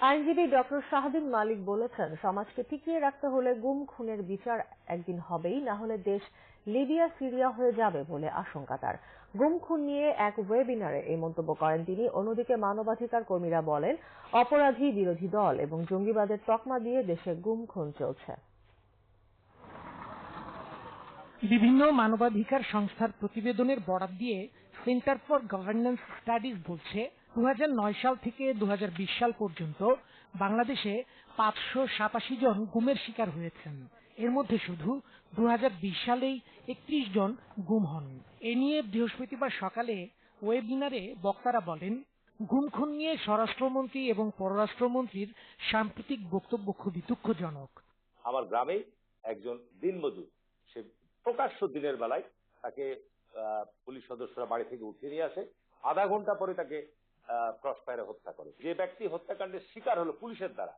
আইনজীবী ডক্টর শাহদিন মালিক বলেছেন, সমাজকে টিকিয়ে রাখতে হলে গুম খুনের বিচার একদিন হবেই, না হলে দেশ লিবিয়া সিরিয়া হয়ে যাবে বলে আশঙ্কা তার। গুম খুন নিয়ে এক ওয়েবিনারে এই মন্তব্য করেন তিনি। অন্যদিকে মানবাধিকার কর্মীরা বলেন, অপরাধী বিরোধী দল এবং জঙ্গিবাদের তকমা দিয়ে দেশে গুম খুন চলছে। বিভিন্ন মানবাধিকার সংস্থার প্রতিবেদনের বরাত দিয়ে সেন্টার ফর গভর্নেন্স স্টাডিজ বলছে, 2009 সাল থেকে 2020 সাল পর্যন্ত বাংলাদেশে 587 জন গুমের শিকার হয়েছেন। এর মধ্যে শুধু 2020 সালেই 31 জন গুম হন। এ নিয়ে বৃহস্পতিবার সকালে ওয়েবিনারে বক্তারা বলেন, গুম খুন নিয়ে স্বরাষ্ট্রমন্ত্রী এবং পররাষ্ট্রমন্ত্রীর সাম্প্রতিক বক্তব্য খুবই দুঃখজনক। আমার গ্রামে একজন দিনমজুর, সে প্রকাশ্য দিনের বেলায় তাকে পুলিশ সদস্যরা বাড়ি থেকে উঠিয়ে নিয়ে আসে, আধা ঘন্টা পরে তাকে ক্রস ফায়ারে হত্যা করে। যে ব্যক্তি হত্যাকাণ্ডের শিকার হলো পুলিশের দ্বারা,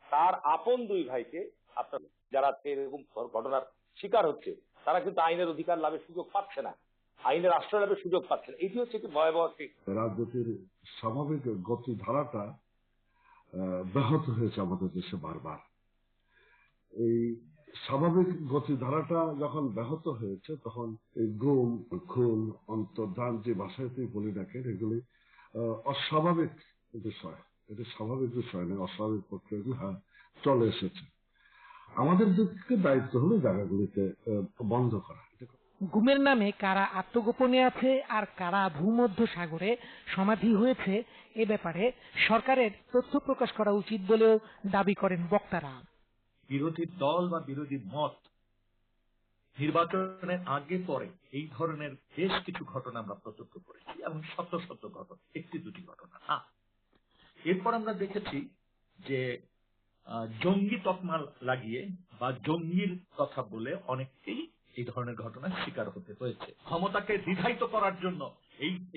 তার আপন দুই ভাইকে, আপনার যারা এরকম ঘটনার শিকার হচ্ছে তারা কিন্তু আইনের অধিকার লাভের সুযোগ পাচ্ছে না, আইনের আশ্রয় লাভের সুযোগ পাচ্ছে না। এটি হচ্ছে একটি ভয়াবহ। রাজনীতির স্বাভাবিক গতিধারাটা ব্যাহত হয়েছে আমাদের দেশে বারবার। এই স্বাভাবিক গতিধারাটা যখন ব্যাহত হয়েছে, তখন এই গুম খুন অন্তর্ধান যে ভাষাতেই বলি রাখেন, এগুলি অস্বাভাবিক বিষয়। এটা স্বাভাবিক বিষয় নয়, অস্বাভাবিক প্রক্রিয়াগুলো চলে এসেছে। আমাদের দিকে দায়িত্ব হলো জায়গাগুলিতে বন্ধ করা। গুমের নামে কারা আত্মগোপনে আছে আর কারা ভূমধ্য সাগরে সমাধি হয়েছে, এ ব্যাপারে সরকারের তথ্য প্রকাশ করা উচিত বলেও দাবি করেন বক্তারা। বিরোধী দল বা বিরোধী মত নির্বাচনের আগে পরে এই ধরনের বেশ কিছু ঘটনা আমরা প্রত্যক্ষ করেছি, এবং শত শত ঘটনা, একটি দুটি ঘটনা না। এরপর আমরা দেখেছি যে জঙ্গি তকমা লাগিয়ে বা জঙ্গির কথা বলে অনেককেই এই ধরনের ঘটনার শিকার হতে হয়েছে। ক্ষমতাকে দ্বিধায়িত করার জন্য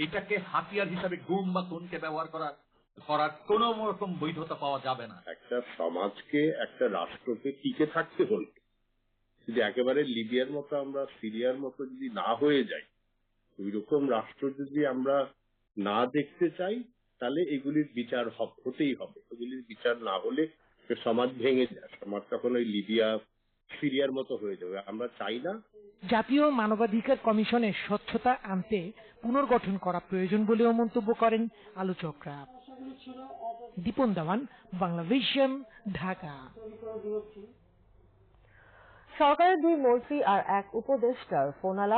এইটাকে হাতিয়ার হিসাবে গুম বা খুনকে ব্যবহার করার কোন রকম বৈধতা পাওয়া যাবে না। একটা সমাজকে, একটা রাষ্ট্রকে টিকে থাকতে হলে যদি একেবারে লিবিয়ার মতো, আমরা সিরিয়ার মতো যদি না হয়ে যাই, ওই রকম রাষ্ট্র যদি আমরা না দেখতে চাই, তাহলে এগুলির বিচার হতেই হবে। এগুলির বিচার না হলে সমাজ ভেঙে যায়, সমাজ তখন ওই লিবিয়া সিরিয়ার মতো হয়ে যাবে। আমরা চাই না। জাতীয় মানবাধিকার কমিশনের স্বচ্ছতা আনতে পুনর্গঠন করা প্রয়োজন বলেও মন্তব্য করেন আলোচকরা। দীপন দেওয়ান, বাংলাভিশন, ঢাকা। সরকারের 2 মন্ত্রী আর 1 উপদেষ্টার ফোনালাপ